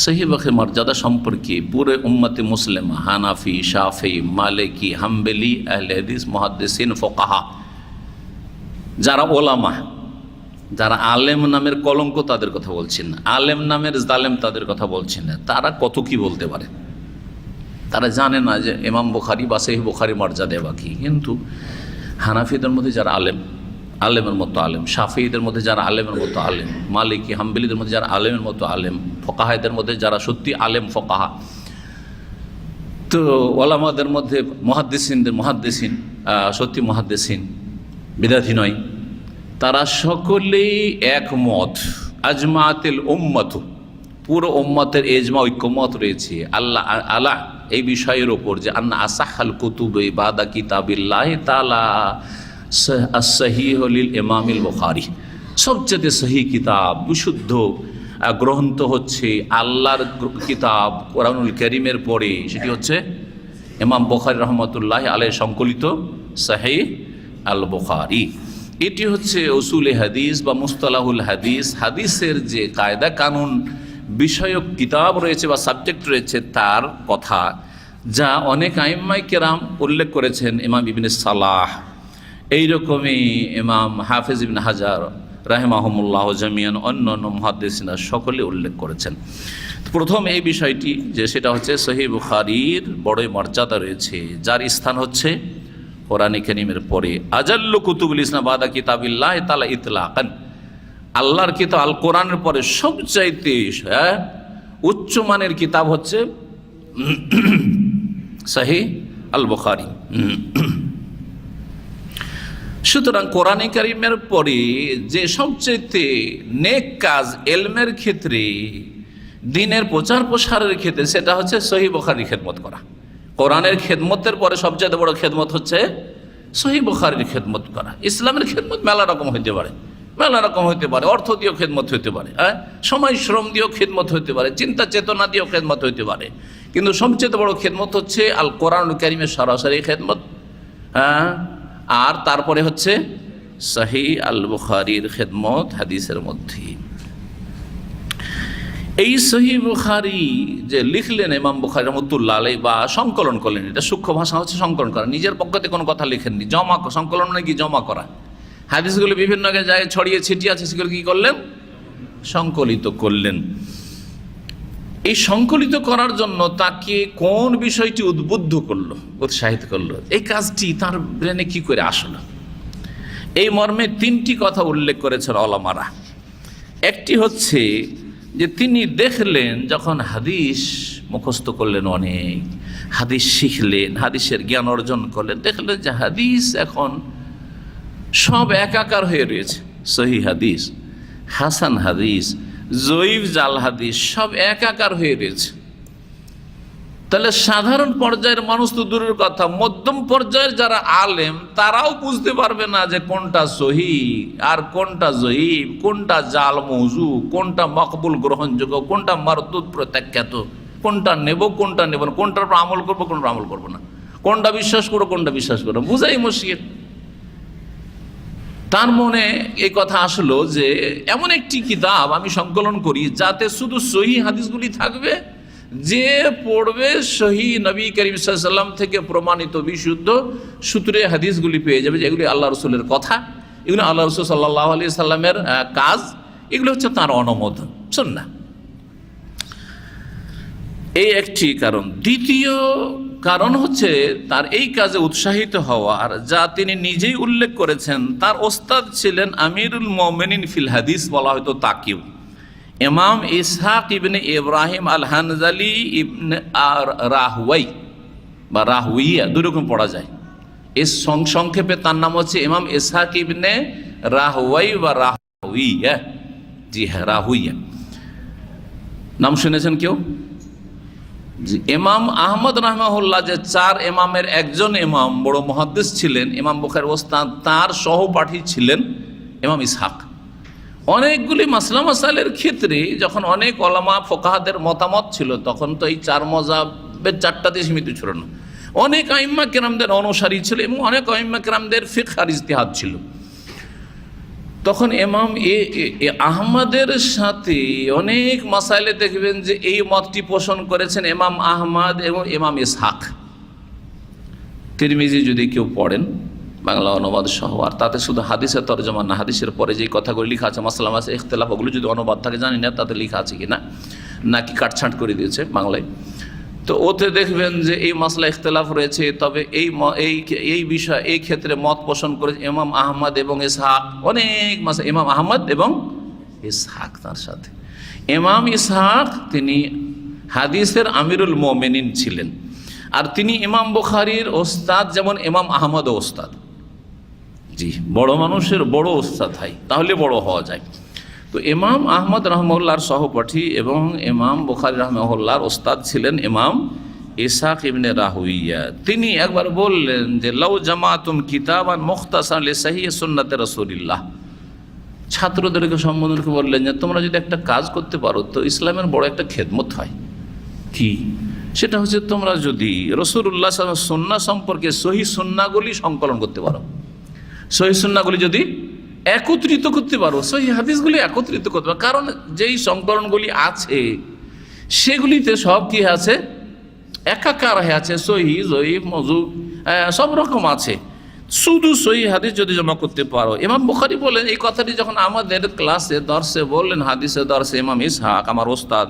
সহিহ বুখারীর মর্যাদা সম্পর্কে পুরো উম্মতে মুসলিমা, হানাফি, শাফি, মালিকি, হাম্বলি, আহলে হাদিস, মুহাদ্দিসিন, ফুকাহা, যারা ওলামা, যারা আলেম নামের কলঙ্ক তাদের কথা বলছেন না, আলেম নামের জালেম তাদের কথা বলছেন না, তারা কত কি বলতে পারে। তারা জানে না যে ইমাম বুখারী বা সহিহ বুখারীর মর্যাদা বা কি। কিন্তু হানাফিদের মধ্যে যারা আলেম, আলেমের মতো আলেম, শাফিদের মধ্যে যারা আলেমের মতো আলেম, মালিকি হাম্বলিদের মধ্যে যারা আলেমের মতো আলেম, ফোকাহাদের মধ্যে যারা সত্যি আলেম ফোকাহা, তো ওলামাদের মধ্যে মুহাদ্দিসিন সত্যি মুহাদ্দিসিন, বিদাতি নয়, তারা সকলেই একমত। আজমাতিল উম্মত, পুরো উম্মতের এজমা ঐক্যমত রয়েছে আল্লাহ এই বিষয়ের ওপর যে আন্না আসাহাল কুতুবে বাদা কিতাবিল্লাহ তাআলা as-সহিহ লিল ইমামিল বুখারী, সবচেয়ে সহি কিতাব, বিশুদ্ধ গ্রন্থ হচ্ছে আল্লাহর কিতাব কোরআনুল কারীমের পরে সেটি হচ্ছে ইমাম বুখারী রহমতুল্লাহ আলাইহি সংকলিত সহিহ আল বুখারী। এটি হচ্ছে উসুলে হাদিস বা মুস্তালাহুল হাদিস, হাদিসের যে কায়দা কানুন বিষয়ক কিতাব রয়েছে বা সাবজেক্ট রয়েছে তার কথা, যা অনেক আইম্মাই কেরাম উল্লেখ করেছেন। ইমাম ইবনে সালাহ, এইরকমই ইমাম হাফেজ ইবনে হাজার রাহিমাহুমুল্লাহ জামিয়ান, অন্যান্য মুহাদ্দিসিনা সকলে উল্লেখ করেছেন। প্রথম এই বিষয়টি যে সেটা হচ্ছে সহিহ বুখারীর বড়ই মর্যাদা রয়েছে, যার স্থান হচ্ছে কোরআন কারীমের পরে। আজাল্লু কুতুবুল ইসলাম বাদা কিতাবিল্লাহ তাআলা ইতলাকান, আল্লাহর কিতাব আল কোরআনের পরে সবচাইতে উচ্চমানের কিতাব হচ্ছে সহিহ আল বুখারী। সুতরাং কোরআন কারীমের পরে যে সবচেয়ে নেক কাজ এলমের ক্ষেত্রে, দ্বীনের প্রচার প্রসারের ক্ষেত্রে, সেটা হচ্ছে সহিহ বুখারীর খেদমত করা। কোরআনের খেদমতের পরে সবচেয়ে বড় খেদমত হচ্ছে সহিহ বুখারীর খেদমত করা। ইসলামের খেদমত মেলা রকম হইতে পারে, মেলা রকম হইতে পারে, অর্থ দিয়েও খেদমত হইতে পারে, সময় শ্রম দিয়েও খেদমত হইতে পারে, চিন্তা চেতনা দিয়েও খেদমত হইতে পারে, কিন্তু সবচেয়ে বড় খেদমত হচ্ছে আল কোরআনুল কারীমের সরাসরি খেদমত। আর তারপরে হচ্ছে সহিহ আল বুখারীর খেদমত হাদিসের মধ্যে। এই সহিহ বুখারী যে লিখলেন ইমাম বুখারী রাহমাতুল্লাহ আলাইহি বা সংকলন করলেন, এটা সূক্ষ্ম ভাষা হচ্ছে সংকলন করা, নিজের পক্ষতে কোনো কথা লিখেননি, সংকলন মানে কি জমা করা। হাদিসগুলো বিভিন্ন জায়গায় ছড়িয়ে ছিটিয়ে আছে, সেগুলো কি করলেন? সংকলিত করলেন। এই সংকলিত করার জন্য তাকে কোন বিষয়টি উদ্বুদ্ধ করলো, উৎসাহিত করলো, এই কাজটি তার ব্রেনে কি করে আসলো, এই মর্মে তিনটি কথা উল্লেখ করেছেন ওলামারা। একটি হচ্ছে যে তিনি দেখলেন যখন হাদিস মুখস্থ করলেন, অনেক হাদিস শিখলেন, হাদিসের জ্ঞান অর্জন করলেন, দেখলেন যে হাদিস এখন সব একাকার হয়ে রয়েছে। সহিহ হাদিস, হাসান হাদিস, জয়ীফ জাল হাদিস সব একাকার হয়ে রয়েছে। তাহলে সাধারণ পর্যায়ের মানুষ তো দূরের কথা, মধ্যম পর্যায়ের যারা আলেম তারাও বুঝতে পারবে না যে কোনটা সহিহ আর কোনটা জয়ীফ, কোনটা জাল মৌজু, কোনটা মকবুল গ্রহণযোগ্য, কোনটা মারদুদ প্রত্যাখ্যাত, কোনটা নেব কোনটা নেব না, কোনটার উপর আমল করবো কোনটা আমল করবো না, কোনটা বিশ্বাস করবো কোনটা বিশ্বাস করবো, বুঝাই মুশকিল। তার মনে এই কথা আসলো যে এমন একটি কিতাব আমি সংকলন করি যাতে শুধু সহিহ হাদিসগুলি থাকবে, যে পড়বে সহিহ নবী করিম সাল্লাল্লাহু আলাইহি ওয়াসাল্লাম থেকে প্রমাণিত বিশুদ্ধ সূত্রে হাদিসগুলি পেয়ে যাবে, যে এগুলি আল্লাহ রসুলের কথা, এগুলো আল্লাহ রসুল সাল্লাল্লাহু আলাইহি ওয়াসাল্লামের কাজ, এগুলো হচ্ছে তার অনুমোদন, সুন্নাহ। এই একটি কারণ। দ্বিতীয় কারণ হচ্ছে তার এই কাজে উৎসাহিত হওয়ার, যা তিনি নিজেই উল্লেখ করেছেন। তার ওস্তাদ ছিলেন আমিরুল মুমিনিন ফিল হাদিস, বলা হয়তো তাকিউ, ইমাম ইসহাক ইবনে ইব্রাহিম আল হানজালি ইবনে রাহওয়াই বা রাহউইয়া, দুই রকম পড়া যায়। এর সংক্ষেপে তার নাম হচ্ছে ইমাম ইসহাক ইবনে রাহওয়াই বা রাহউইয়া। জি হ্যাঁ, রাহউইয়া নাম শুনেছেন কেউ? জি, ইমাম আহমদ রাহমাহুল্লাহ যে চার ইমামের একজন ইমাম, বড় মুহাদ্দিস ছিলেন, ইমাম বুখারীর ওস্তাদ, তার সহপাঠী ছিলেন ইমাম ইসহাক। অনেকগুলি মাসলা মাসাইলের ক্ষেত্রে যখন অনেক ওলামা ফোকাহাদের মতামত ছিল, তখন তো এই চার মাযহাবের চারটাতে সীমিত ছিল না, অনেক আইম্মা কেরামদের অনুসারী ছিল এবং অনেক আইম্মা কেরামদের ফিকহ আর ইজতিহাদ ছিল। তখন ইমাম আহমদের সাথে অনেক মাসাইলে দেখবেন যে এই মতটি পোষণ করেছেন ইমাম আহমদ এবং ইমাম ইসহাক। তিরমিজি যদি কেউ পড়েন বাংলা অনুবাদ সহ, আর তাতে শুধু হাদিসের তরজমা না, হাদিসের পরে যে কথাগুলি লেখা আছে মাসলা মাসে ইখতিলাফ, ওগুলো যদি অনুবাদ থাকে জানি না তাতে লেখা আছে কিনা, নাকি কাটছাঁট করে দিয়েছে বাংলায়, তো ওতে দেখবেন যে এই মাসলা ইখতিলাফ রয়েছে। তবে এই বিষয় এই ক্ষেত্রে মত পোষণ করেছে ইমাম আহমদ এবং ইসহাক। অনেক মাসলা ইমাম আহমদ এবং ইসহাক, তার সাথে ইমাম ইসহাক তিনি হাদিসের আমিরুল মোমেনিন ছিলেন, আর তিনি ইমাম বুখারীর ওস্তাদ, যেমন ইমাম আহমদও ওস্তাদ। জি, বড় মানুষের বড় ওস্তাদ হয়, তাহলে বড় হওয়া যায়। তো ইমাম আহমদ রহমউল্লাহর সহপাঠী এবং ইমাম বুখারী রহমউল্লাহর ওস্তাদ ছিলেন ইমাম ইসহাক ইবনে রাহুইয়া। তিনি একবার বললেন যে লাউ জামাতুম কিতাবান মুখতাসার লিসাহিহ সুন্নাতে রাসূলিল্লাহ, ছাত্রদেরকে সম্বোধন করে বললেন যে তোমরা যদি একটা কাজ করতে পারো তো ইসলামের বড় একটা খেদমত হয়। কি সেটা হচ্ছে, তোমরা যদি রাসূলুল্লাহ সাল্লাল্লাহু আলাইহি ওয়াসাল্লাম সুন্নাহ সম্পর্কে সহিহ সুন্নাহগুলি সংকলন করতে পারো, সহিহ সুন্নাহগুলি যদি একত্রিত করতে পারো, সহিহ হাদিসগুলি একত্রিত করতে পারো। কারণ যেই সংকলনগুলি আছে সেগুলিতে সব কি আছে, একাকার হয়ে আছে, সহিহ জয়ীফ মওযু সব রকম আছে। শুধু সহিহ হাদিস যদি জমা করতে পারো। ইমাম বুখারী বলেন এই কথাটি যখন আমাদের ক্লাসে দর্শে বললেন, হাদিসের দর্শে, ইমাম ইসহাক আমার ওস্তাদ,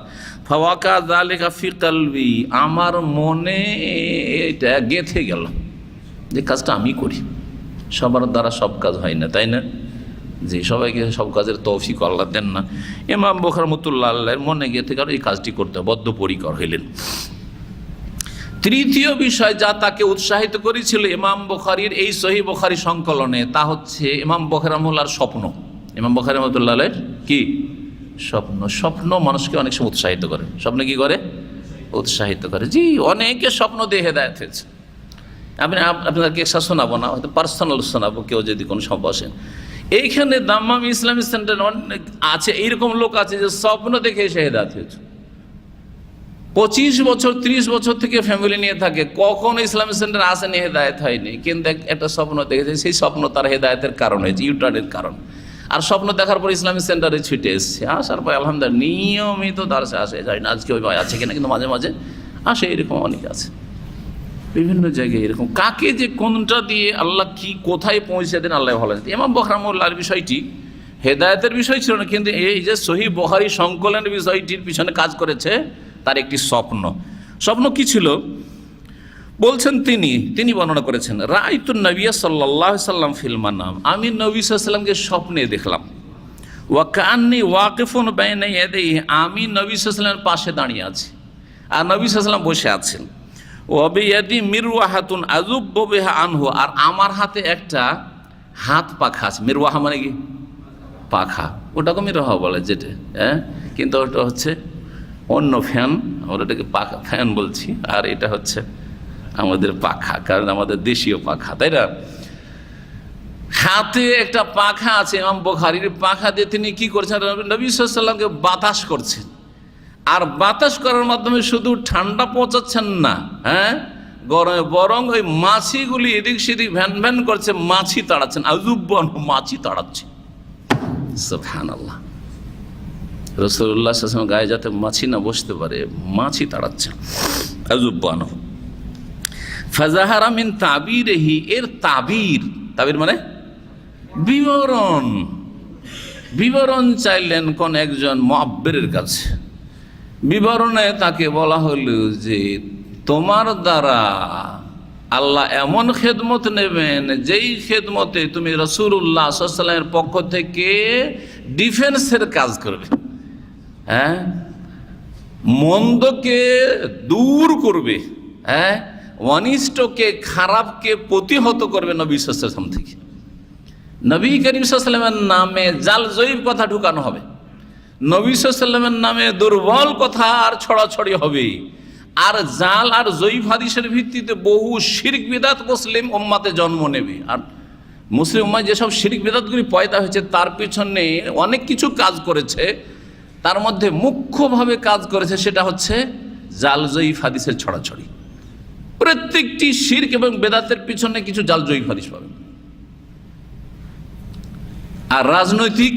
ফাওয়াকা যালিকা ফি কলবি, আমার মনে এটা গেঁথে গেল যে কাজটা আমি করি। সবার দ্বারা সব কাজ হয় না, তাই না? যে সবাইকে সব কাজের তৌফিক আল্লাহ দেন না। ইমাম বুখারী রাহমাতুল্লাহ আলাইহির মনে গেঁথে গেল এই কাজটি করতে বদ্ধপরিকর হইলেন। তৃতীয় বিষয় যা তাকে উৎসাহিত করেছিল ইমাম বুখারীর এই সহিহ বুখারী সংকলনে, তা হচ্ছে ইমাম বুখারী রাহমাতুল্লাহর স্বপ্ন। ইমাম বুখারী রাহমাতুল্লাহ আলাইহির কি স্বপ্ন? স্বপ্ন মানুষকে অনেক সময় উৎসাহিত করে। স্বপ্ন কি করে? উৎসাহিত করে। জি, অনেকে স্বপ্ন দিয়ে হেদায়েত হয়েছে। আপনাদেরকে একটা শোনাবো না, হয়তো পার্সোনাল শোনাবো, কেউ যদি কোনো সব বসেন। এইখানে দাম্মাম ইসলামিক সেন্টার অনেক আছে, এইরকম লোক আছে যে স্বপ্ন দেখে এসে হেদায়েত হয়েছে। 25 বছর 30 বছর থেকে ফ্যামিলি নিয়ে থাকে, কখনো ইসলামিক সেন্টার আসেনি, হেদায়েত হয়নি, কিন্তু একটা স্বপ্ন দেখেছে, সেই স্বপ্ন তার হেদায়েতের কারণ হয়েছে, ইউটার্নের কারণ। আর স্বপ্ন দেখার পর ইসলামিক সেন্টারে ছুটে এসছে, আসার পর আলহামদুলিল্লাহ নিয়মিত দার্সে আসে, যায় না আজকে ওই ভাই আছে কিনা, কিন্তু মাঝে মাঝে আসে। এরকম অনেক আছে বিভিন্ন জায়গায় এরকম। কাকে যে কোনটা দিয়ে আল্লাহ কি কোথায় পৌঁছে দেন আল্লাহ ভালো জানেন। ইমাম বুখারী রাহমাতুল্লাহর বিষয়টি হেদায়েতের বিষয় ছিল না, কিন্তু এই যে সহিহ বুখারী সংকলনের বিষয়টির পিছনে কাজ করেছে তার একটি স্বপ্ন কি ছিল বলছেন তিনি বর্ণনা করেছেন, রাআইতুন নবী সাল্লাল্লাহু আলাইহি সাল্লাম ফিল মানাম, আমি নবী সাল্লাল্লাহু আলাইহি সাল্লামকে স্বপ্নে দেখলাম। ওয়া কান্নী ওয়াকিফুন বাইনা ইয়াদাইহি, আমি নবী সাল্লাল্লাহু আলাইহি সাল্লামের পাশে দাঁড়িয়ে আছি আর নবী সাল্লাল্লাহু আলাইহি সাল্লাম বসে আছেন। ওয়া বিয়াদি মিরওয়াহাতুন আযুব্বু বিহা আনহু, আর আমার হাতে একটা হাত পাখা আছে। মিরওয়াহা মানে কি? পাখা। ওটাকে মিরওয়াহা বলে যেটা, কিন্তু ওটা হচ্ছে অন্য ফ্যান, আমরা এটাকে পাখা ফ্যান বলছি, আর এটা হচ্ছে আমাদের পাখা, কারণ আমাদের দেশীয় পাখা, তাই না? হাতে একটা পাখা আছে ইমাম বুখারীর। পাখা দিয়ে তিনি কি করছেন? নবী সাল্লাল্লাহু আলাইহি সাল্লামকে বাতাস করছেন। আর বাতাস করার মাধ্যমে শুধু ঠান্ডা পৌঁছাচ্ছেন না, গরমে, বরং ওই মাছিগুলি এদিক সেদিক ভ্যান ভ্যান করছে, মাছি তাড়াচ্ছেন। আযুব্বান, মাছি তাড়াচ্ছে। সুবহানাল্লাহ। রাসূলুল্লাহ সাল্লাল্লাহু আলাইহি ওয়াসাল্লাম গায়ে যাতে মাছি না বসতে পারে, মাছি তাড়াচ্ছে। আযুব্বান ফাজাহারা মিন তাবিরিহি, এর তাবির মানে বিবরণ চাইলেন কোন একজন মুআব্বিরের কাছে। বিবরণে তাকে বলা হলো যে তোমার দ্বারা আল্লাহ এমন খেদমত নেবেন যেই খেদমতে তুমি রাসূলুল্লাহ সাল্লাল্লাহু আলাইহি ওয়াসাল্লামের পক্ষ থেকে ডিফেন্সের কাজ করবে, মন্দকে দূর করবে, অনিষ্টকে খারাপকে প্রতিহত করবে নবী সাল্লাল্লাহু আলাইহি ওয়াসাল্লাম থেকে। নবী করিম সাল্লাল্লাহু আলাইহি ওয়াসাল্লামের নামে জাল জয়ীব কথা ঢুকানো হবে, নবী সাল্লাল্লাহু আলাইহি ওয়াসাল্লামের নামে দুর্বল কথা আর ছড়াছড়ি হবে, আর জাল আর জয়ীব হাদিসের ভিত্তিতে বহু শিরক বিদআত মুসলিম উম্মাতে জন্ম নেবে। আর মুসলিম উম্মায় যেসব শিরক বিদআতগুলি পয়দা হয়েছে তার পিছনে অনেক কিছু কাজ করেছে, তার মধ্যে মুখ্যভাবে কাজ করেছে সেটা হচ্ছে জাল জয়ীব হাদিসের ছড়াছড়ি। প্রত্যেকটি শিরক এবং বেদাতের পিছনে কিছু জাল জয়ীব হাদিস পাবে। আর রাজনৈতিক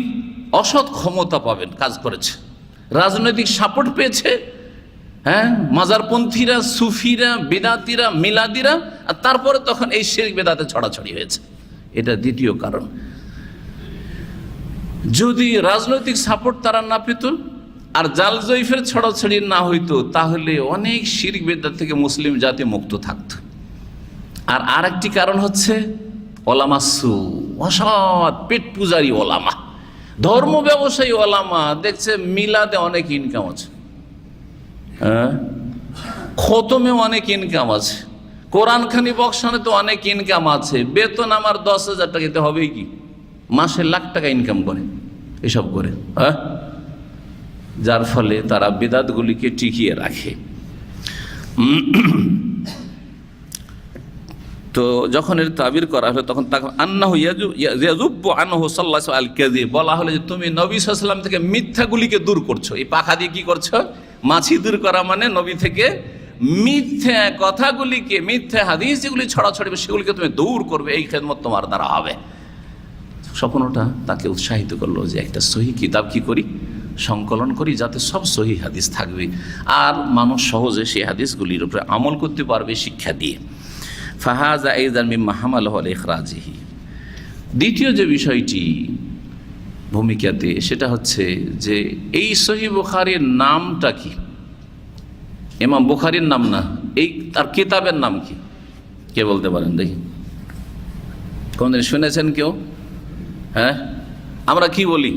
অসৎ ক্ষমতা পাবেন, কাজ করেছে, রাজনৈতিক সাপোর্ট পেয়েছে, হ্যাঁ, মাজারপন্থীরা, সুফিরা, বিদাতিরা, মিলাদিরা, আর তারপরে তখন এই শিরক বেদাতে ছড়াছড়ি হয়েছে। এটা দ্বিতীয় কারণ। যদি রাজনৈতিক সাপোর্ট তারা না পেত আর জাল জয়ীফের ছড়াছড়ি না হইতো, তাহলে অনেক শিরক বেদাত থেকে মুসলিম জাতি মুক্ত থাকত। আর আরেকটি কারণ হচ্ছে ওলামাসু, অসৎ পেট পূজারী ওলামা, ধর্ম ব্যবসায়ী ওলামা। দেখছে মিলাদে অনেক ইনকাম আছে, হ্যাঁ, খতমে অনেক ইনকাম আছে, কোরআন খানি বক্সানে তো অনেক ইনকাম আছে, বেতন আমার 10,000 টাকা দিতে হবে কি, মাসে লাখ টাকা ইনকাম করে এসব করে, হ্যাঁ। যার ফলে তারা বিদাতগুলিকে টিকিয়ে রাখে। তো যখন এর তাবির করা হলো তখন আন্নাহু ইয়াজুব্বু আনহু সাল্লাল্লাহু আল কাযিব, বলা হলো যে তুমি নবী সাল্লাল্লাহু আলাইহি ওয়াসাল্লাম থেকে মিথ্যাগুলিকে দূর করছো। এই পাখা দিয়ে কি করছো? মাছি দূর করা মানে নবী থেকে মিথ্যা কথাগুলিকে, মিথ্যা হাদিস যেগুলি ছড়াছড়ি সেগুলিকে তুমি দূর করবে, এই খেদমত তোমার দ্বারা হবে। স্বপ্নটা তাকে উৎসাহিত করলো যে একটা সহি কিতাব কি করি, সংকলন করি, যাতে সব সহি হাদিস থাকবে আর মানুষ সহজে সেই হাদিসগুলির উপরে আমল করতে পারবে শিক্ষা দিয়ে। ফাহাজা আইযান মিম্মা হামালাহু আলা ইখরাজিহি। দ্বিতীয় যে বিষয়টি ভূমিকাতে, সেটা হচ্ছে যে এই সহিহ বুখারীর নামটা কি? ইমাম বুখারীর নাম না, এই তার কিতাবের নাম কি? কে বলতে পারেন দেখি? কোনদিন শুনেছেন কেউ? হ্যাঁ, আমরা কি বলি?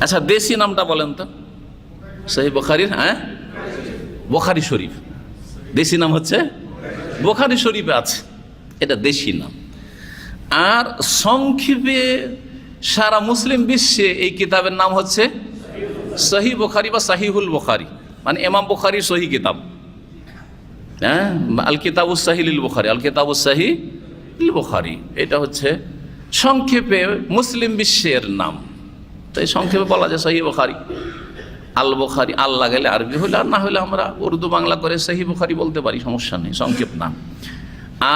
আচ্ছা, দেশি নামটা বলেন তো সহিহ বুখারীর। হ্যাঁ, বুখারী শরীফ। দেশি নাম হচ্ছে বুখারী শরীফে আছে, এটা দেশি নাম। আর সংক্ষেপে সারা মুসলিম বিশ্বে এই কিতাবের নাম হচ্ছে সহিহ বুখারী বা সহিহুল বুখারী, মানে ইমাম বুখারীর সহিহ কিতাব। হ্যাঁ, আল কিতাবুস সহিহ লিল বুখারী, আল কিতাবুস সহিহ লিল বুখারী, এটা হচ্ছে সংক্ষেপে মুসলিম বিশ্বের নাম। তো এই সংক্ষেপে বলা যায় সহিহ বুখারী, আল বুখারী। আল্লাহ গেলে আরবি হলে, আর না হলে আমরা উর্দু বাংলা করে সহিহ বুখারী বলতে পারি, সমস্যা নেই, সংক্ষেপ নাম।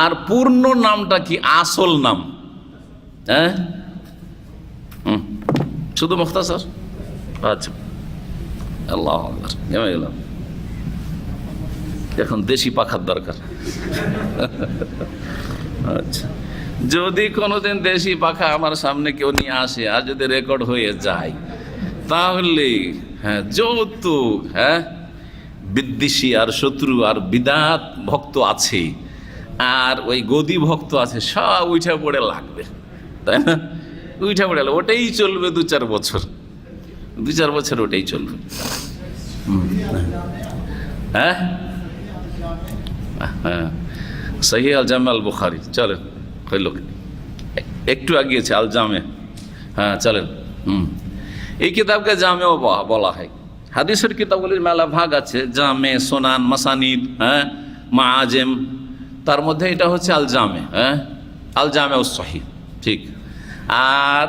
আর পূর্ণ নামটা কি, আসল নাম? হ্যাঁ, শুধু মুখতাসার? আচ্ছা, আল্লাহু আকবার, নেমে গেলাম। এখন দেশি পাখার দরকার। আচ্ছা, যদি কোনোদিন দেশি পাখা আমার সামনে কেউ নিয়ে আসে আর যদি রেকর্ড হয়ে যায়, তাহলে হ্যাঁ, যৌতুক, হ্যাঁ, বিদ্বেষী আর শত্রু আর বিদাত ভক্ত আছে আর ওই গদি ভক্ত আছে, সব উঠে পড়ে লাগবে, তাই না? উঠে পড়ে লাগবে, ওটাই চলবে 2-4 বছর, 2-4 বছর ওটাই চলবে। হ্যাঁ, হ্যাঁ, সহিহ আল জামে আল বুখারী। চলেন, হইল, একটু আগিয়েছে আল জামে। হ্যাঁ, চলেন। এই কিতাবকে জামেও বলা হয়। হাদিসের কিতাবগুলির মেলা ভাগ আছে, জামে, সোনান, মাসানিদ, হ্যাঁ, মাআজেম। তার মধ্যে এটা হচ্ছে আল জামে, হ্যাঁ, আল জামে ও সহিহ, ঠিক। আর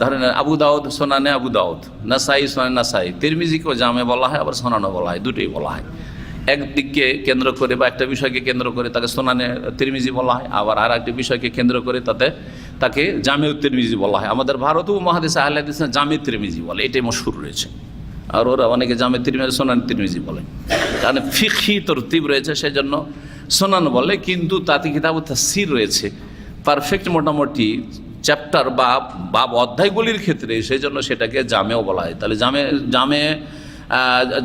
ধরেন আবু দাউদ, সোনানে আবু দাউদ, নাসাই, সোনানে নাসাই, তিরমিজিকেও জামে বলা হয়, আবার সোনানও বলা হয়, দুটোই বলা হয়। একদিককে কেন্দ্র করে বা একটা বিষয়কে কেন্দ্র করে তাকে সোনানে তিরমিজি বলা হয়, আবার আর একটি বিষয়কে কেন্দ্র করে তাকে জামে তিরমিজি বলা হয়। আমাদের ভারতীয় মহাদেশে আহলে হাদিস জামে তিরমিজি বলে, এটাই মশহুর রয়েছে। আর ওরা অনেকে জামে তিরমিজি, সোনান তিরমিজি বলে, কারণ ফিকহি তরতিব রয়েছে, সেজন্য সোনান বলে। কিন্তু তাতে কিতাবুত তাফসীর রয়েছে পারফেক্ট, মোটামুটি চ্যাপ্টার বা অধ্যায়গুলির ক্ষেত্রে, সেই জন্য সেটাকে জামেও বলা হয়। তাহলে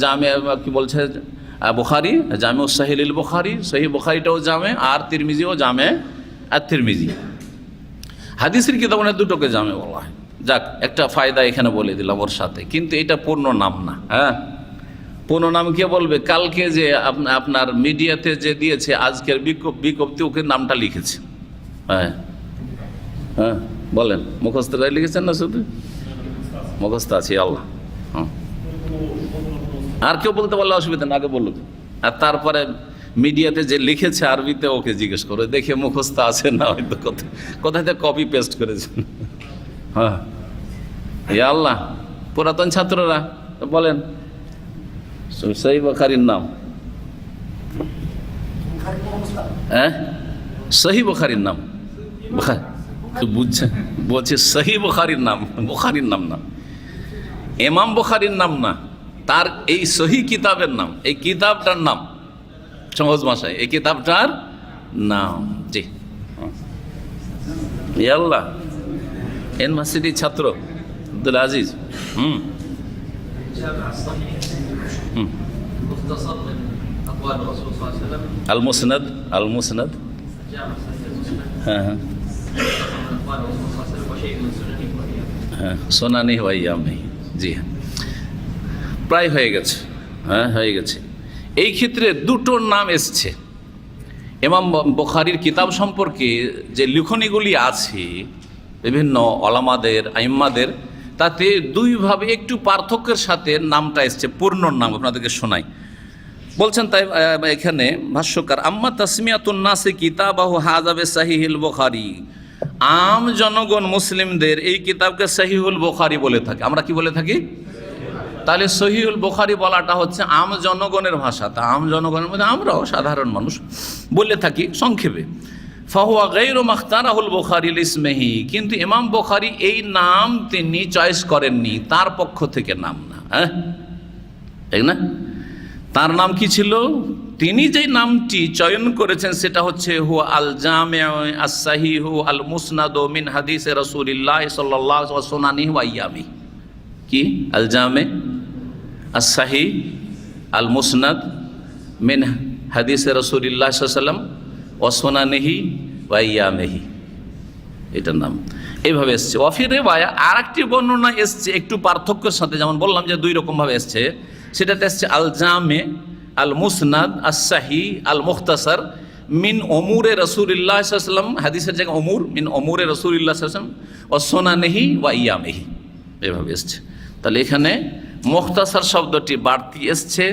জামে কি বলছে বুখারী, জামে সহিহ লিল বুখারী, সহিহ বুখারীটাও জামে, আর তিরমিজিও জামে আর তিরমিজি। হাদিসের কিতাব দুটোকে জামে বলা হয়। যাক, একটা ফায়দা এখানে বলে দিলাম ওর সাথে, কিন্তু এটা পূর্ণ নাম না। হ্যাঁ, পূর্ণ নাম কে বলবে? কালকে যে আপনার মিডিয়াতে যে দিয়েছে আজকের বিজ্ঞপ্তি, ওকে নামটা লিখেছে। হ্যাঁ, হ্যাঁ, বলেন, মুখস্থ করে লিখেছেন না? শুধু মুখস্থ আছে আল্লাহ। হ্যাঁ, আর কেউ বলতে পারলে অসুবিধা না, আগে বলুন। আর তারপরে মিডিয়াতে যে লিখেছে আরবিতে, ওকে জিজ্ঞেস করো, দেখে মুখস্থ আছে না, হয়তো কোথায় থেকে কপি পেস্ট করেছেন। হ্যাঁ, এ আল্লাহ, পুরাতন ছাত্ররা বলেন সহিহ বুখারীর নাম। হ্যাঁ, সহিহ বুখারীর নাম বুঝছেন, বলছে সহি বুখারীর নাম, বুখারীর নাম না, ইমাম বুখারীর নাম না, তার এই সহি কিতাবের নাম, এই কিতাবটার নাম, সহজ ভাষায় এই কিতাবটার নাম। জি আল্লাহ, ইউনিভার্সিটির ছাত্র আব্দুল আজিজ। আল মুসনাদ, আল মুসনাদ, হ্যাঁ হ্যাঁ হ্যাঁ, সোনানি ওয়াইয়াম নেই। জি হ্যাঁ, প্রায় হয়ে গেছে, হ্যাঁ হয়ে গেছে। এই ক্ষেত্রে দুটো নাম এসছে ইমাম বুখারীর কিতাব সম্পর্কে। যে লিখনীগুলি আছে বিভিন্ন ওলামাদের, আইম্মাদের, তাতে দুইভাবে একটু পার্থক্যের সাথে নামটা এসছে, পূর্ণ নাম আপনাদেরকে শোনাই। বলছেন তাই এখানে ভাষ্যকার, আম্মা তাসমিয়াতুন নাসি কিতাবাহু হাযা বিসাহিহিল বুখারী, আম জনগণ মুসলিমদের এই কিতাবকে সহিহুল বুখারী বলে থাকে। আমরা কি বলে থাকি? তাহলে সহিহুল বুখারী বলাটা হচ্ছে আম জনগণের ভাষা। তা আম জনগণের মধ্যে আমরাও সাধারণ মানুষ বলে থাকি সংক্ষেপে। ফাহুয়া গায়রু মাখতারাহুল বুখারী লিসমিহি, কিন্তু ইমাম বুখারী এই নাম তিনি চয়েস করেননি, তার পক্ষ থেকে নাম না। হ্যাঁ ঠিক না? তার নাম কি ছিল? তিনি যে নামটি চয়ন করেছেন সেটা হচ্ছে হুয়া আল জামিউ আস সাহিহু আল মুসনাদু মিন হাদিসে রাসূলিল্লাহ সাল্লাল্লাহু আলাইহি ওয়া সুনানিহি ওয়া আইয়ামি। কি? আল জামে আস সাহিহ আল মুসনাদ মিন হাদিসে রাসূলিল্লাহ সাল্লাল্লাহু আলাইহি ওয়াসাল্লাম ওয়া সুনানিহি ওয়া আইয়ামিহি, এটার নাম এইভাবে এসছে। ওয়াফির রিওয়ায়া আরেকটি বর্ণনা এসছে একটু পার্থক্যের সাথে, যেমন বললাম যে দুই রকমভাবে এসছে। সেটাতে এসছে আল জামে আল মুসনাদ আস সাহি আল মুখতাসার মিন ওমুরে রাসূলিল্লাহ সাল্লাল্লাহু আলাইহি ওয়াসাল্লাম, হাদিসের জায়গায় ওমুর, মিন ওমুরে রাসূলিল্লাহ সাল্লাল্লাহু আলাইহি ওয়াসাল্লাম ওয়া সুনানিহি ওয়া আইয়ামিহি, এভাবে এসছে। তাহলে এখানে মুখতাসার শব্দটি বাড়তি এসছে,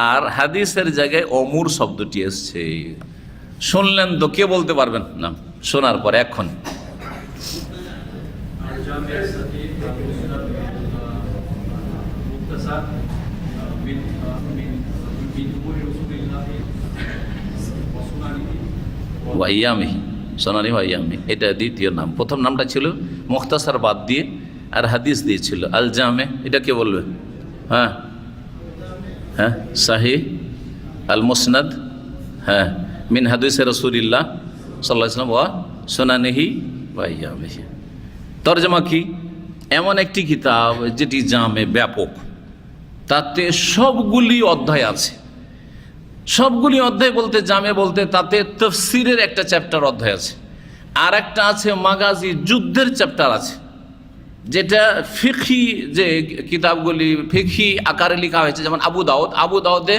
আর হাদিসের জায়গায় ওমুর শব্দটি এসছে। শুনলেন তো, কে বলতে পারবেন না শোনার পরে এখন? ওয়াইয়ামিহি, সোনানি ওয়াইয়ামি, এটা দ্বিতীয় নাম। প্রথম নামটা ছিল মুখতাসার বাদ দিয়ে, আর হাদিস দিয়েছিল আল জামে। এটা কে বলবে? হ্যাঁ হ্যাঁ, সাহিহ আল মুসনাদ, হ্যাঁ মিন হাদিসে রাসূলিল্লাহ সাল্লাল্লাহু আলাইহি ওয়াসাল্লাম ওয়া সুনানিহি ওয়া আইয়ামিহি। তরজমা কি? এমন একটি কিতাব যেটি জামে, ব্যাপক, তাতে সবগুলি অধ্যায় আছে। সবগুলি অধ্যায় বলতে, জামে বলতে, তাতে তাফসীরের একটা চ্যাপ্টার অধ্যায় আছে, আর একটা আছে মাগাজি, যুদ্ধের চ্যাপ্টার আছে, যেটা ফিকহি যে কিতাবগুলি ফিকহি আকারে লেখা হয়েছে, যেমন আবু দাউদ, আবু দাউদে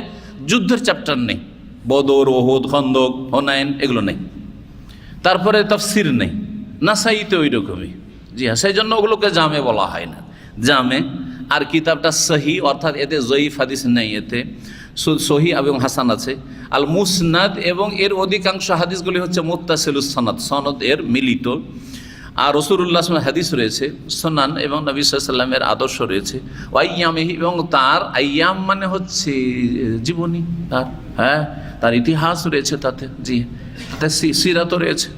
যুদ্ধের চ্যাপ্টার নেই, বদর, ওহুদ, খন্দক, হুনাইন এগুলো নেই। তারপরে তাফসীর নেই, নাসাইতে ওই রকমই। জি হ্যাঁ, সেই জন্য ওগুলোকে জামে বলা হয় না, জামে। আর কিতাবটা সহি, অর্থাৎ এতে জয়ীফ হাদিস নেই, এতে সহি এবং হাসান আছে। আল মুসনাদ, এবং এর অধিকাংশ হাদিসগুলি হচ্ছে মুত্তাসিলুস সনদ, সনদ এর মিলিত। আর রাসূলুল্লাহ সাল্লাল্লাহু আলাইহি ওয়াসাল্লাম হাদিস রয়েছে, সুনান এবং নবী সাল্লাল্লাহু আলাইহি ওয়াসাল্লামের আদর্শ রয়েছে। ওয়াইয়ামিহি, এবং তার আইয়াম মানে হচ্ছে জীবনী, তার হ্যাঁ তার ইতিহাস রয়েছে তাতে। জি, তাতে সিরাতও রয়েছে,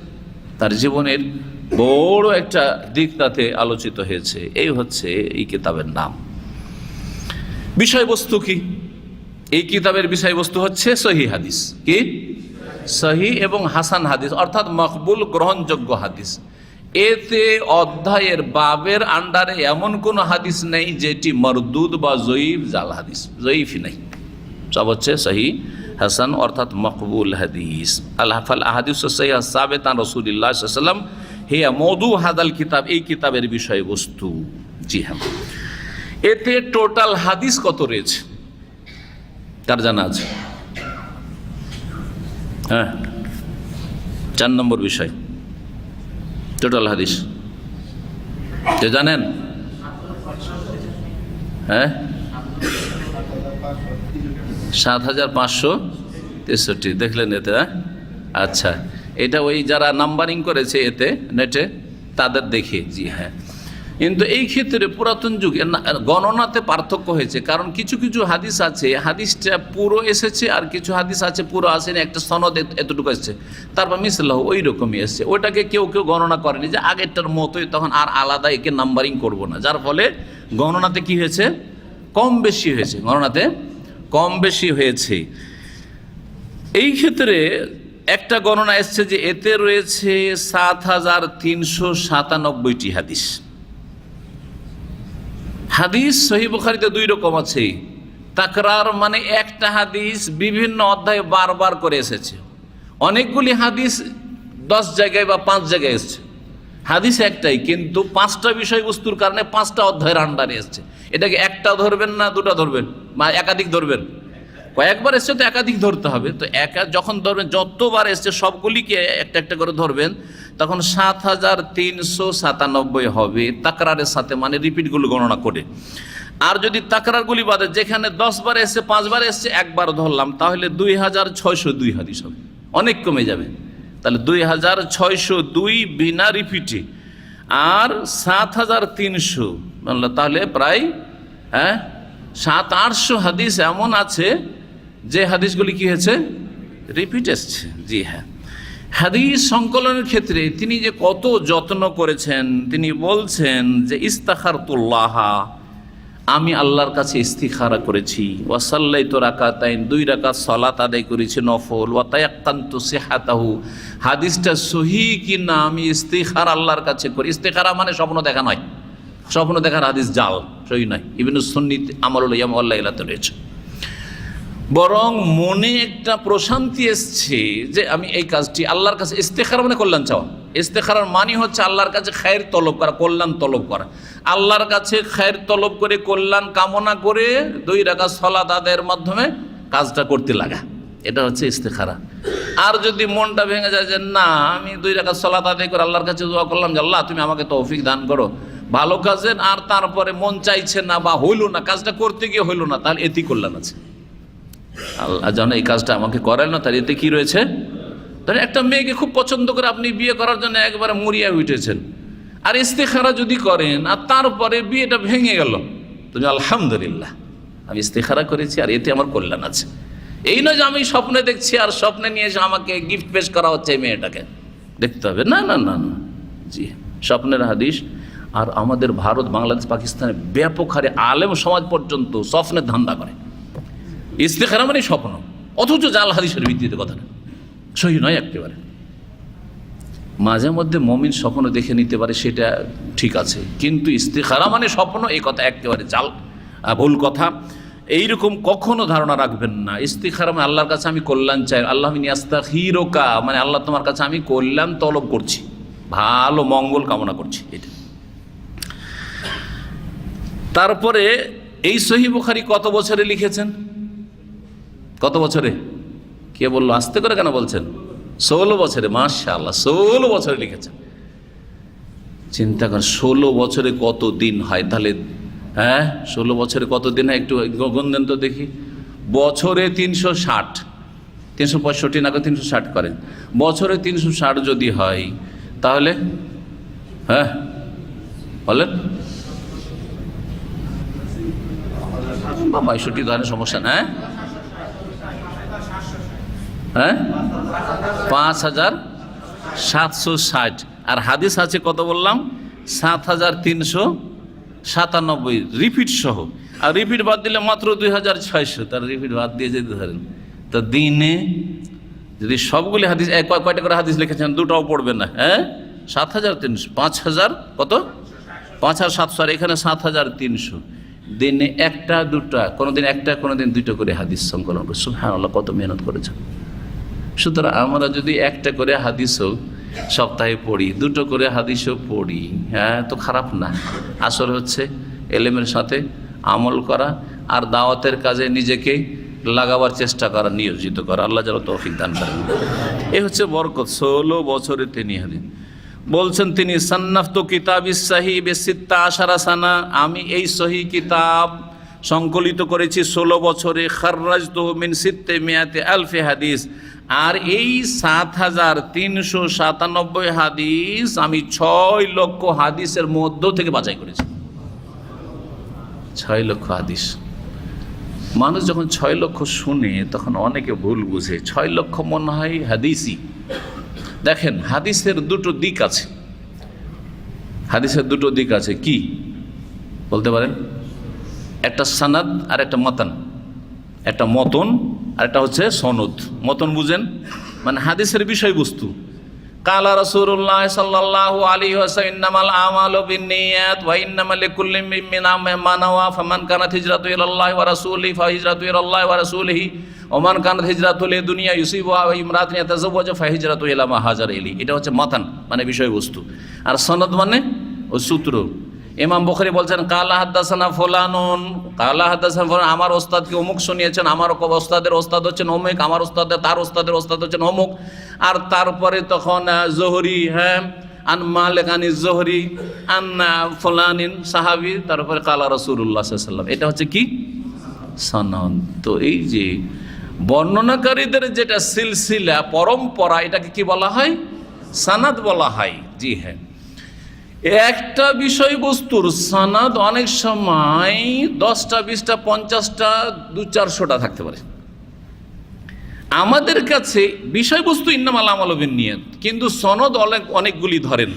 তার জীবনের বড় একটা দিক তাতে আলোচিত হয়েছে। এই হচ্ছে এই কিতাবের নাম। বিষয়বস্তু কি? এই কিতাবের বিষয়বস্তু হচ্ছে সহিহ হাদিস। কি? সহিহ এবং হাসান হাদিস, অর্থাৎ মকবুল, গ্রহণযোগ্য হাদিস। এতে অধ্যায়ের বাবের আন্ডারে এমন কোনো হাদিস নেই যেটি মরদুদ বা জয়ীফ, জাল হাদিস, জয়ীফই নেই। সব হচ্ছে সহিহ হাসান, অর্থাৎ মকবুল হাদিস। আল্লাহ ফাল আহাদিস সহিহ সাবিত আন রাসূলিল্লাহ সাল্লাল্লাহু আলাইহি ওয়াসাল্লাম হিয়া মওদু হাদাল কিতাব, এই কিতাবের বিষয়বস্তু। জি হ্যাঁ, এতে টোটাল হাদিস কত রয়েছে তার জানা আছে? হ্যাঁ, 4 নম্বর বিষয়, টোটাল হাদিস কে জানেন? হ্যাঁ, 7563। দেখলেন এতে? আচ্ছা, এটা ওই যারা নাম্বারিং করেছে এতে নেটে তাদের দেখে। জি হ্যাঁ, কিন্তু এই ক্ষেত্রে পুরাতন যুগে গণনাতে পার্থক্য হয়েছে, কারণ কিছু কিছু হাদিস আছে, হাদিসটা পুরো এসেছে, আর কিছু হাদিস আছে পুরো আসেনি, একটা সনদ এতটুকু এসেছে, তারপর মিসলাহ ওই রকমই এসছে। ওইটাকে কেউ কেউ গণনা করেনি যে আগেরটার মতোই, তখন আর আলাদা একে নাম্বারিং করব না, যার ফলে গণনাতে কি হয়েছে, কম বেশি হয়েছে, গণনাতে কম বেশি হয়েছে। এই ক্ষেত্রে একটা গণনা এসছে যে এতে রয়েছে ৭,৩৯৭টি হাদিস। হাদিস সহিহ বুখারীতে দুই রকম আছে। তাকরার মানে একটা হাদিস বিভিন্ন অধ্যায়ে বারবার করে এসেছে, অনেকগুলি হাদিস 10 জায়গায় বা 5 জায়গায় এসছে। হাদিস একটাই, কিন্তু 5টা বিষয়বস্তুর কারণে 5টা অধ্যায়ের আন্ডারে এসছে। এটাকে একটা ধরবেন না দুটা ধরবেন, বা একাধিক ধরবেন? কয়েকবার এসছে তো একাধিক ধরতে হবে। তো যখন ধরবেন, যতবার এসছে সবগুলিকে একটা একটা করে ধরবেন, তখন ৭,৩৯৭ হবে তাকরারের সাথে, মানে রিপিটগুলো গণনা করে। আর যদি তাকরারগুলি বাদে যেখানে 10 বার এসছে, 5 বার এসছে, একবার ধরলাম, তাহলে ২৬০২ হাদিস হবে, অনেক কমে যাবে। তাহলে ২৬০২ বিনা রিপিটে, আর ৭,৩০০, তাহলে প্রায় ৭০০-৮০০ হাদিস এমন আছে যে হাদিসগুলি কি হয়েছে, রিপিট এসছে। জি হ্যাঁ, হাদিস সংকলনের ক্ষেত্রে তিনি যে কত যত্ন করেছেন, তিনি বলছেন যে ইস্তাখারতুল্লাহ, আমি আল্লাহর কাছে ইস্তিখারা করেছি, ওয়াসাল্লাইতু রাকাতাইন, 2 রাকাত সালাত আদায় করেছি নফল, ওয়া তায়াক্কানতু সিহাতাহু, হাদিসটা সহিহ কি না আমি ইস্তিখারা আল্লাহর কাছে করি। ইস্তিখারা মানে স্বপ্ন দেখা নয়, স্বপ্ন দেখার হাদিস জাল, সহি নয়। ইবনে সুন্নি আমলুল ইয়াম আল্লাহ ইলাতে রয়েছে, বরং মনে একটা প্রশান্তি এসছে যে আমি এই কাজটি আল্লাহর কাছে, ইস্তেখারা মানে কল্যাণ চাওয়া, ইস্তেখারার মানে হচ্ছে আল্লাহর কাছে খায়ের তলব করা, কল্যাণ তলব করা। আল্লাহর কাছে খায়ের তলব করে, কল্যাণ কামনা করে 2 রাকাত সালাত আদায়ের মাধ্যমে কাজটা করতে লাগা, এটা হচ্ছে ইস্তেখারা। আর যদি মনটা ভেঙে যায় যে না, আমি 2 রাকাত সালাত আদায় করে আল্লাহর কাছে দোয়া করলাম যে আল্লাহ তুমি আমাকে তৌফিক দান করো ভালো কাজের, আর তারপরে মন চাইছে না বা হইল না, কাজটা করতে গিয়ে হইল না, তাহলে এতে কল্যাণ আছে। আল্লাহ যেন এই কাজটা আমাকে করেন না, তাহলে এতে কি রয়েছে। তাহলে একটা মেয়েকে খুব পছন্দ করে আপনি বিয়ে করার জন্য একবারে মরিয়া উঠেছেন, আর ইস্তেখারা যদি করেন আর তারপরে বিয়েটা ভেঙে গেল, তুমি আলহামদুলিল্লাহ আমি ইস্তেখারা করেছি আর এতে আমার কল্যাণ আছে। এই নয় যে আমি স্বপ্নে দেখছি আর স্বপ্নে নিয়ে এসে আমাকে গিফট পেশ করা হচ্ছে, এই মেয়েটাকে দেখতে হবে, না না না না। জি, স্বপ্নের হাদিস। আর আমাদের ভারত, বাংলাদেশ, পাকিস্তানে ব্যাপক হারে আলেম সমাজ পর্যন্ত স্বপ্নের ধান্দা করে। ইস্তেখারা মানে স্বপ্ন, অথচ জাল হাদিসের ভিত্তিতে কথাটা সহি নয় একেবারে। মাঝে মধ্যে মুমিন স্বপ্ন দেখে নিতে পারে, সেটা ঠিক আছে, কিন্তু ইস্তেখারা মানে স্বপ্ন, এই কথা একেবারে জাল, ভুল কথা। এইরকম কখনো ধারণা রাখবেন না। ইস্তেখারা মানে আল্লাহর কাছে আমি কল্যাণ চাই, আল্লাহ মিনি আস্তাগফিরুকা মানে আল্লাহ তোমার কাছে আমি কল্যাণ তলব করছি, ভালো মঙ্গল কামনা করছি, এটা। তারপরে এই সহিহ বুখারী কত বছরে লিখেছেন, কত বছরে? কে বললো? আস্তে করে কেন বলছেন? 16 বছরে। মাশাআল্লাহ, 16 বছরে লিখেছেন। চিন্তা করেন 16 বছরে কত দিন হয় তাহলে? 16 বছরে কত দিন হয় একটু গণদেন তো দেখি। বছরে 360, 365 না 360 করেন, বছরে 360 যদি হয় তাহলে বলেন, বা 62 ধরনের সমস্যা না, 5760। আর হাদিস আছে কত বললাম? 7397 রিপিট সহ। আর রিপিট বাদ দিলে মাত্র 2600। তার রিপিট বাদ দিয়ে যদি ধরেন, তো দিনে যদি সবগুলি হাদিস, কয়টা করে হাদিস লিখেছেন? দুটাও পড়বে না। 7300, 5000 কত? 5700, আর এখানে 7300। দিনে একটা দুটা, কোনোদিন একটা কোনোদিন 2টা করে হাদিস সংকলন করে। সুবহানাল্লাহ, কত মেহনত করেছেন। সুতরাং আমরা যদি একটা করে হাদিসও সপ্তাহে পড়ি, 2টো করে হাদিসও পড়ি, তো খারাপ না। আসল হচ্ছে এলেমের সাথে আমল করা আর দাওয়াতের কাজে নিজেকে লাগাবার চেষ্টা করা, নিয়োজিত করা। আল্লাহ যেন তৌফিক দান করেন। এ হচ্ছে বরকত। 16 বছরে তিনি হাদিস বলছেন। তিনি সান্নাফতু কিতাবিস সাহিহ বিসিত্তা আশারা সানা, আমি এই সহিহ কিতাব সংকলিত করেছি 16 বছরে। খাররাজতুহু মিন সিত্তে মিয়াতে আলফি হাদিস, আর এই 7397 হাদিস আমি 6 লক্ষ হাদিসের মধ্য থেকে বাছাই করেছি। 6 লক্ষ হাদিস। মানুষ যখন 6 লক্ষ শুনে তখন অনেকে ভুল বুঝে, 6 লক্ষ মনে হয় হাদিসই। দেখেন, হাদিসের দুটো দিক আছে। হাদিসের দুটো দিক আছে, কি বলতে পারেন? একটা সানাদ আর একটা মতান। একটা মতন আর একটা হচ্ছে সনদ। মতন বুঝেন মানে হাদিসের বিষয়বস্তু। কালা রাসূলুল্লাহ সাল্লাল্লাহু আলাইহি ওয়াসাল্লাম ইন্নামাল আমালু বিন্নিয়াত ওয়া ইন্নামা লিকুল্লি ইমরিইন মা নাওয়া ফামান কানাত হিজরাতু ইলাল্লাহি ওয়া রাসূলিহি ফাহিজরাতু ইলাল্লাহি ওয়া রাসূলিহি ওয়া মান কানাত হিজরাতু লিদুনিয়া ইউসিবুহা ওয়া ইমরাতিন ইয়াতাযাওয়াজু ফাহিজরাতু ইলা মা হাজারা ইলাইহি। এটা হচ্ছে মাতান মানে বিষয়বস্তু। আর সনদ মানে ও সূত্র। ইমাম বুখারী বলছেন কালা হাদাসানা ফুলানুন, কালা হাদাসানা ফুলান, আমার ওস্তাদকে অমুক শুনিয়েছেন, আমার ওস্তাদের ওস্তাদ হচ্ছেন অমুক, আমার ওস্তাদের তার ওস্তাদের ওস্তাদ হচ্ছেন অমুক। আর তারপরে তখন জোহরি, হ্যাঁ, আন মালিক আন জোহরি আন ফুলানিন সাহাবী, তারপরে কালা রাসূলুল্লাহ সাল্লাল্লাহু আলাইহি ওয়াসাল্লাম। এটা হচ্ছে কি? সনদ। তো এই যে বর্ণনাকারীদের যেটা সিলসিলা পরম্পরা, এটাকে কি বলা হয়? সানাদ বলা হয়। জি হ্যাঁ, একটা বিষয়বস্তুর সানাদ অনেক সময় 10টা 20টা 50টা 200-400টা থাকতে পারে। আমাদের কাছে বিষয়বস্তু ইন্নামাল আমালু বিন্নিয়াত, কিন্তু সনদ অনেকগুলি ধরেন।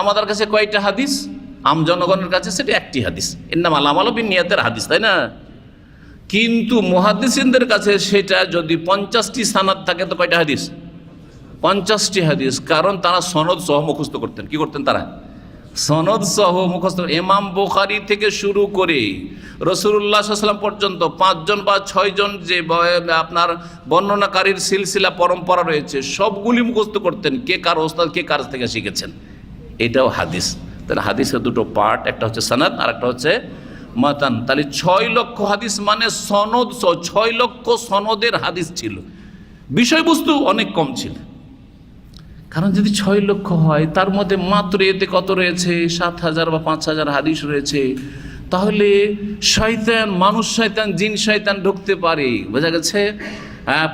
আমাদের কাছে কয়টা হাদিস? আম জনগণের কাছে সেটা একটি হাদিস, ইন্নামাল আমালু বিন্নিয়াতের হাদিস, তাই না? কিন্তু মুহাদ্দিসিনদের কাছে সেটা যদি 50টি সানাদ থাকে তো কয়টা হাদিস? 50টি হাদিস। কারণ তারা সনদ সহ মুখস্থ করতেন। কি করতেন তারা? সনদ সহ মুখস্থ। ইমাম বুখারী থেকে শুরু করে রাসূলুল্লাহ সাল্লাল্লাহু আলাইহি ওয়াসাল্লাম পর্যন্ত 5 জন বা 6 জন যে আপনার বর্ণনাকারীর সিলসিলা পরম্পরা রয়েছে, সবগুলি মুখস্থ করতেন। কে কার ওস্তাদ, কে কার থেকে শিখেছেন, এটাও হাদিস। তাহলে হাদিসের দুটো পার্ট, একটা হচ্ছে সনদ আর একটা হচ্ছে মাতান। তাহলে 6 লক্ষ হাদিস মানে সনদ সহ 6 লক্ষ সনদের হাদিস ছিল। বিষয়বস্তু অনেক কম ছিল। কারণ যদি 6 লক্ষ হয়, তার মধ্যে মাত্র এতে কত রয়েছে? 7,000 বা 5,000 হাদিস রয়েছে। তাহলে শয়তান, মানুষ শয়তান, জিন শয়তান ঢুকতে পারে। বোঝা গেছে?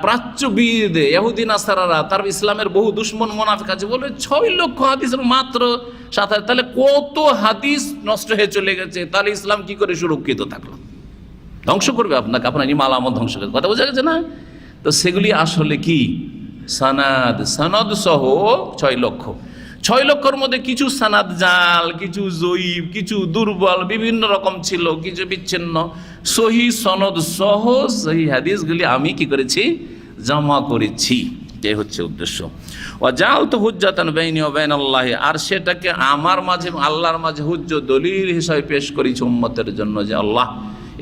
প্রাচ্যবিদ ইহুদি নাসারারা, তার ইসলামের বহু দুশ্মন মুনাফিক আছে, বলে 6 লক্ষ হাদিসের মাত্র 7,000। তাহলে কত হাদিস নষ্ট হয়ে চলে গেছে। তাহলে ইসলাম কি করে সুরক্ষিত থাকলো? ধ্বংস করবে আপনাকে, আপনার ইমাল আমল ধ্বংস করবে। কথা বোঝা গেছে না? তো সেগুলি আসলে কি? সানাদ। সানাদ সহ 6 লক্ষ। 6 লক্ষর মধ্যে কিছু সানাদ জাল, কিছু জয়ীব, কিছু দুর্বল, বিভিন্ন রকম ছিল, কিছু বিচ্ছিন্ন। সহি সনদ সহ সহি হাদিসগুলি আমি কি করেছি? জমা করেছি। এই হচ্ছে উদ্দেশ্য। ওয়াজালতু হুজ্জাতান বাইনি ওয়া বাইনাল্লাহ, আর সেটাকে আমার মাঝে আল্লাহর মাঝে হুজ্জত, দলিল হিসাবে পেশ করেছি উম্মতের জন্য, যে আল্লাহ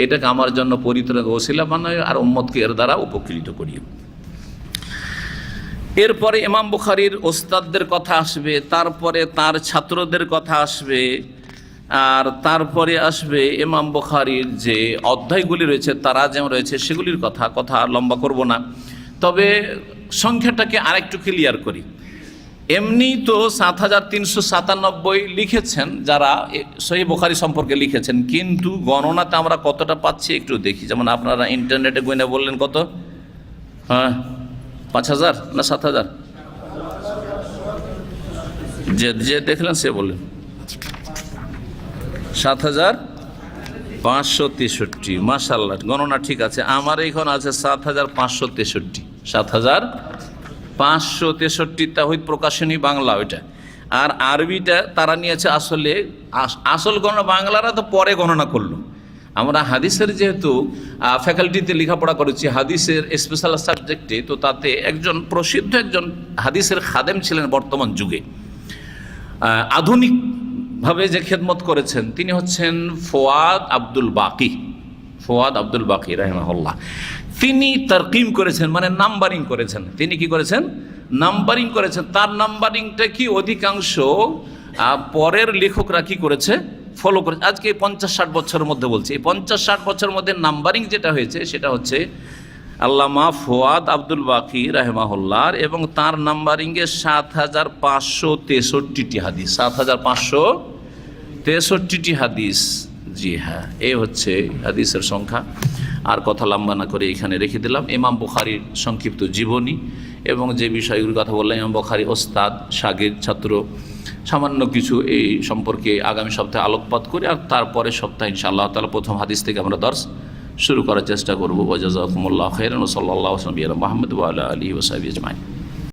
এটাকে আমার জন্য পরিত্রাণ ওসিলা বানায় আর উম্মতকে এর দ্বারা উপকৃত করিও। এরপরে ইমাম বুখারীর ওস্তাদদের কথা আসবে, তারপরে তার ছাত্রদের কথা আসবে, আর তারপরে আসবে ইমাম বুখারীর যে অধ্যায়গুলি রয়েছে, তারাজেম রয়েছে, সেগুলির কথা লম্বা করব না। তবে সংখ্যাটাকে আরেকটু ক্লিয়ার করি। এমনি তো 7,397 লিখেছেন যারা সহিহ বুখারী সম্পর্কে লিখেছেন, কিন্তু গণনাতে আমরা কতটা পাচ্ছি একটু দেখি। যেমন আপনারা ইন্টারনেটে গুনে বললেন কত? হ্যাঁ, 5,000 না 7,000? যে দেখলেন সে বললেন 7,563। মাশাআল্লাহ, গণনা ঠিক আছে। আমার এইখানে আছে 7,563। 7,563 তাওহীদ প্রকাশনী বাংলা ওইটা। আর আরবিটা তারা নিয়েছে আসলে আসল গণনা বাংলারা তো পরে গণনা করলো। আমরা হাদিসের যেহেতু ফ্যাকাল্টিতে লেখাপড়া করেছি, হাদিসের স্পেশাল সাবজেক্টে, তো তাতে একজন প্রসিদ্ধ একজন হাদিসের খাদেম ছিলেন বর্তমান যুগে, আধুনিকভাবে যে খেদমত করেছেন, তিনি হচ্ছেন ফোয়াদ আব্দুল বাকি রাহিমাহুল্লাহ। তিনি তারকিম করেছেন, মানে নাম্বারিং করেছেন। তিনি কি করেছেন? নাম্বারিং করেছেন। তার নাম্বারিংটা কি অধিকাংশ পরের লেখকরা কি করেছে? ফলো করেছে। আজকে 50-60 বছরের মধ্যে বলছি, এই 50-60 বছরের মধ্যে নাম্বারিং যেটা হয়েছে সেটা হচ্ছে আল্লামা ফোয়াদ আব্দুল বাকি রাহিমাহুল্লাহ, এবং তার নাম্বারিংয়ে 7,563টি হাদিস। 7,563টি হাদিস জি হ্যাঁ, এ হচ্ছে হাদিসের সংখ্যা। আর কথা লম্বা না করে এখানে রেখে দিলাম ইমাম বুখারীর সংক্ষিপ্ত জীবনী এবং যে বিষয়গুলোর কথা বললাম ইমাম বুখারী ওস্তাদ শাগির ছাত্র সামান্য কিছু এই সম্পর্কে আগামী সপ্তাহে আলোকপাত করি, আর তারপরে সপ্তাহে ইনশাআল্লাহ তাআলা প্রথম হাদিস থেকে আমরা দর্স শুরু করার চেষ্টা করবো। ওয়া জাযাকুমুল্লাহু খাইরান ওয়া সাল্লাল্লাহু আলা মুহাম্মদ ওয়া আলা আলিহি ওয়া সাহবিহি আজমাইন।